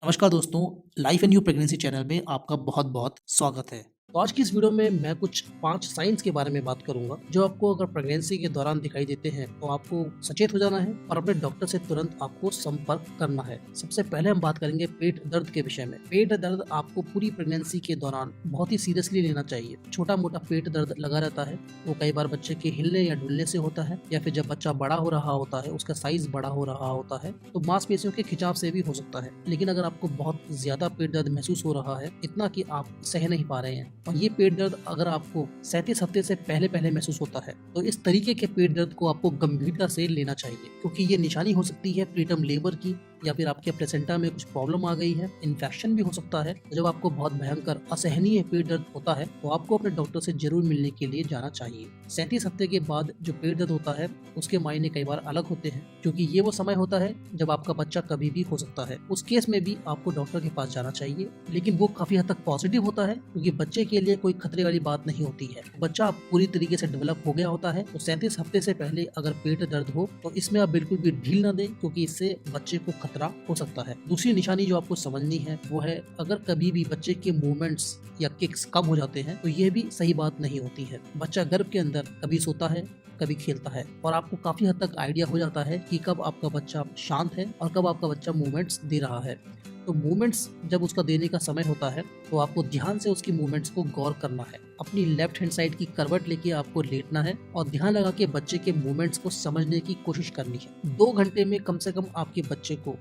नमस्कार दोस्तों, life and new pregnancy channel में आपका बहुत-बहुत स्वागत है। तो आज की इस वीडियो में मैं कुछ 5 साइंस के बारे में बात करूंगा, जो आपको अगर प्रेगनेंसी के दौरान दिखाई देते हैं, तो आपको सचेत हो जाना है और अपने डॉक्टर से तुरंत आपको संपर्क करना है। सबसे पहले हम बात करेंगे पेट दर्द के विषय में। पेट दर्द आपको पूरी प्रेगनेंसी के दौरान बहुत ही सीरियसली लेना चाहिए। छोटा-मोटा पेट दर्द लगा रहता है, वो कई बार बच्चे के हिलने या डुलने से होता है, या फिर जब बच्चा बड़ा हो रहा होता है, उसका साइज बड़ा हो रहा होता है, तो मांसपेशियों के खिंचाव से भी हो सकता है। लेकिन अगर आपको बहुत ज्यादा पेट दर्द महसूस हो रहा है, इतना कि आप सह नहीं पा रहे हैं, और ये पेट दर्द अगर आपको 37 हफ्ते से पहले पहले महसूस होता है, तो इस तरीके के पेट दर्द को आपको गंभीरता से लेना चाहिए, क्योंकि ये निशानी हो सकती है प्रीटर्म लेबर की, या फिर आपके प्लेसेंटा में कुछ प्रॉब्लम आ गई है, इन्फेक्शन भी हो सकता है। जब आपको बहुत भयंकर असहनीय पेट दर्द होता है, तो आपको अपने डॉक्टर से जरूर मिलने के लिए जाना चाहिए। 37 हफ्ते के बाद जो पेट दर्द होता है, उसके मायने कई बार अलग होते हैं, क्योंकि ये वो समय होता है जब आपका बच्चा कभी भी हो सकता है। उस केस में भी आपको डॉक्टर के पास जाना चाहिए, लेकिन वो काफी हद तक पॉजिटिव होता है, क्योंकि बच्चे के लिए कोई खतरे वाली बात नहीं होती है। बच्चा पूरी तरीके से डेवलप हो गया होता है। तो 37 हफ्ते से पहले अगर पेट दर्द हो, तो इसमें आप बिल्कुल भी ढील न दें, क्योंकि इससे बच्चे को खतरा हो सकता है। दूसरी निशानी जो आपको समझनी है, वो है अगर कभी भी बच्चे के मूवमेंट्स या किक्स कम हो जाते हैं, तो यह भी सही बात नहीं होती है। बच्चा गर्भ के अंदर कभी सोता है, कभी खेलता है, और आपको काफी हद तक आइडिया हो जाता है कि कब आपका बच्चा शांत है और कब आपका बच्चा मूवमेंट्स दे रहा है। तो मूवमेंट्स जब उसका देने का समय होता है, तो आपको ध्यान से उसकी मूवमेंट्स को गौर करना है। अपनी लेफ्ट हैंड साइड की करवट लेके आपको लेटना है और ध्यान लगा के बच्चे के मूवमेंट्स को समझने की कोशिश करनी है। 2 घंटे में कम से कम आपके बच्चे को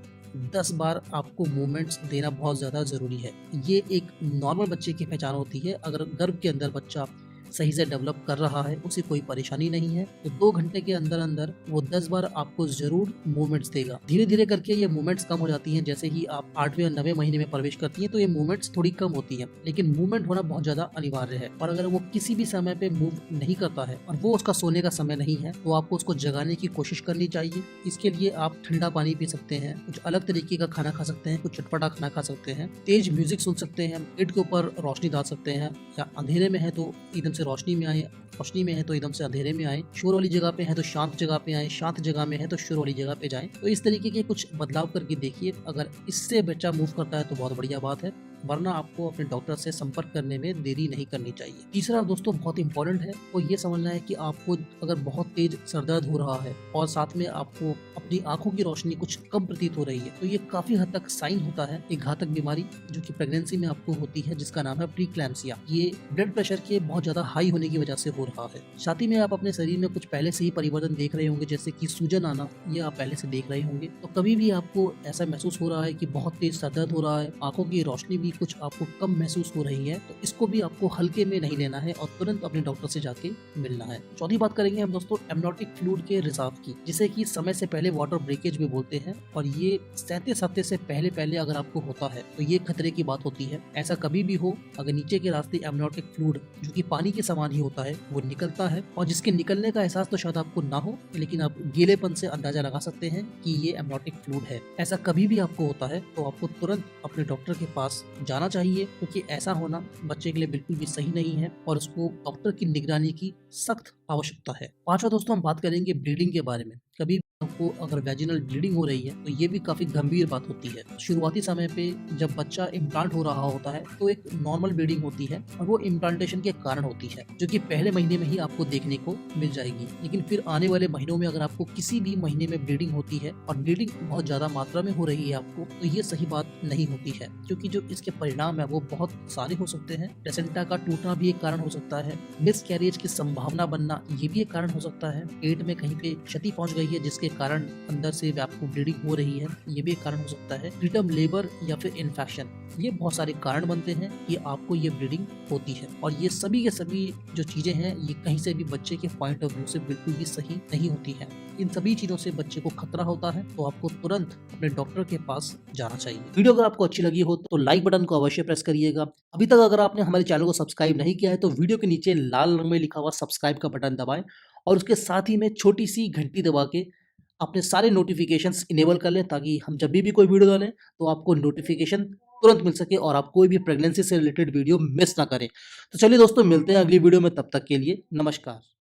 10 बार आपको मूवमेंट्स देना बहुत ज्यादा जरूरी है। ये एक नॉर्मल बच्चे की पहचान होती है। अगर गर्भ के अंदर बच्चा सही से डेवलप कर रहा है, उसे कोई परेशानी नहीं है, तो 2 घंटे के अंदर अंदर वो 10 बार आपको जरूर मूवमेंट्स देगा। धीरे धीरे करके ये मूवमेंट्स कम हो जाती हैं। जैसे ही आप 8वें और 9वें महीने में प्रवेश करती हैं, तो ये मूवमेंट्स थोड़ी कम होती है, लेकिन मूवमेंट होना बहुत ज्यादा अनिवार्य है। और अगर वो किसी भी समय पे मूव नहीं करता है और वो उसका सोने का समय नहीं है, तो आपको उसको जगाने की कोशिश करनी चाहिए। इसके लिए आप ठंडा पानी पी सकते हैं, कुछ अलग तरीके का खाना खा सकते हैं, कुछ चटपटा खाना खा सकते हैं, तेज म्यूजिक सुन सकते हैं, पेट के ऊपर रोशनी डाल सकते हैं, या अंधेरे में है तो एकदम से रोशनी में आए, रोशनी में है तो एकदम से अंधेरे में आए, शोर वाली जगह पे है तो शांत जगह पे आए, शांत जगह में है तो शोर वाली जगह पे जाएं। तो इस तरीके के कुछ बदलाव करके देखिए। अगर इससे बच्चा मूव करता है तो बहुत बढ़िया बात है, वरना आपको अपने डॉक्टर से संपर्क करने में देरी नहीं करनी चाहिए। तीसरा दोस्तों बहुत इंपॉर्टेंट है, वो ये समझना है कि आपको अगर बहुत तेज सरदर्द हो रहा है और साथ में आपको अपनी आंखों की रोशनी कुछ कम प्रतीत हो रही है, तो ये काफी हद तक साइन होता है एक घातक बीमारी जो कि प्रेगनेंसी में आपको होती है, जिसका नाम है प्रीक्लैम्सिया। ये ब्लड प्रेशर के बहुत ज्यादा हाई होने की वजह से हो रहा है। साथ ही में आप अपने शरीर में कुछ पहले से ही परिवर्तन देख रहे होंगे, जैसे कि सूजन आना, ये आप पहले से देख रहे होंगे। तो कभी भी आपको ऐसा महसूस हो रहा है कि बहुत तेज सरदर्द हो रहा है, आंखों की रोशनी भी कुछ आपको कम महसूस हो रही है, तो इसको भी आपको हल्के में नहीं लेना है और तुरंत अपने डॉक्टर से जाके मिलना है। चौथी बात करेंगे हम दोस्तों एमनियोटिक फ्लूइड के रिसाव की, जिसे कि समय से पहले वाटर ब्रेकेज भी बोलते हैं, और ये 37 हफ्ते से पहले पहले अगर आपको होता है, तो ये खतरे की बात होती है। ऐसा कभी भी हो, अगर नीचे के रास्ते एमनियोटिक फ्लूइड, जो कि पानी के समान ही होता है, वो निकलता है, और जिसके निकलने का एहसास तो शायद आपको ना हो, लेकिन आप गीलेपन से अंदाजा लगा सकते हैं कि ये एमनियोटिक फ्लूइड है। ऐसा कभी भी आपको होता है, तो आपको तुरंत अपने डॉक्टर के पास जाना चाहिए, क्योंकि ऐसा होना बच्चे के लिए बिल्कुल भी सही नहीं है और उसको डॉक्टर की निगरानी की सख्त आवश्यकता है। पांचवा दोस्तों हम बात करेंगे ब्लीडिंग के बारे में। कभी आपको अगर वैजिनल ब्लीडिंग हो रही है, तो ये भी काफी गंभीर बात होती है। शुरुआती समय पे जब बच्चा इम्प्लांट हो रहा होता है, तो एक नॉर्मल ब्लीडिंग होती है, और वो इम्प्लांटेशन के कारण होती है, जो कि पहले महीने में ही आपको देखने को मिल जाएगी। लेकिन फिर आने वाले महीनों में अगर आपको किसी भी महीने में ब्लीडिंग होती है और ब्लीडिंग बहुत ज्यादा मात्रा में हो रही है आपको, तो ये सही बात नहीं होती है, क्योंकि जो इसके परिणाम है वो बहुत सारे हो सकते हैं। प्लेसेंटा का टूटना भी एक कारण हो सकता है, मिस कैरियज की संभावना बनना ये भी एक कारण हो सकता है, पेट में कहीं पे क्षति पहुंच गई है जिसके कारण अंदर से आपको ब्लीडिंग हो रही है, ये भी एक कारण हो सकता है। प्रीटर्म लेबर या फिर इन्फेक्शन, ये बहुत सारे कारण बनते हैं कि आपको ये ब्लीडिंग होती है, और ये सभी के सभी जो चीजें हैं, ये कहीं से भी बच्चे के पॉइंट ऑफ व्यू से बिल्कुल भी सही नहीं होती है। इन सभी चीजों से बच्चे को खतरा होता है, तो आपको तुरंत अपने डॉक्टर के पास जाना चाहिए। वीडियो अगर आपको अच्छी लगी हो तो लाइक बटन को अवश्य प्रेस करिएगा। अभी तक अगर आपने हमारे चैनल को सब्सक्राइब नहीं किया है, तो वीडियो के नीचे लाल रंग में लिखा हुआ सब्सक्राइब का बटन दबाएं, और उसके साथ ही में छोटी सी घंटी दबा के अपने सारे नोटिफिकेशंस इनेबल कर लें, ताकि हम जब भी कोई वीडियो डालें तो आपको नोटिफिकेशन तुरंत मिल सके और आप कोई भी प्रेगनेंसी से रिलेटेड वीडियो मिस ना करें। तो चलिए दोस्तों, मिलते हैं अगली वीडियो में, तब तक के लिए नमस्कार।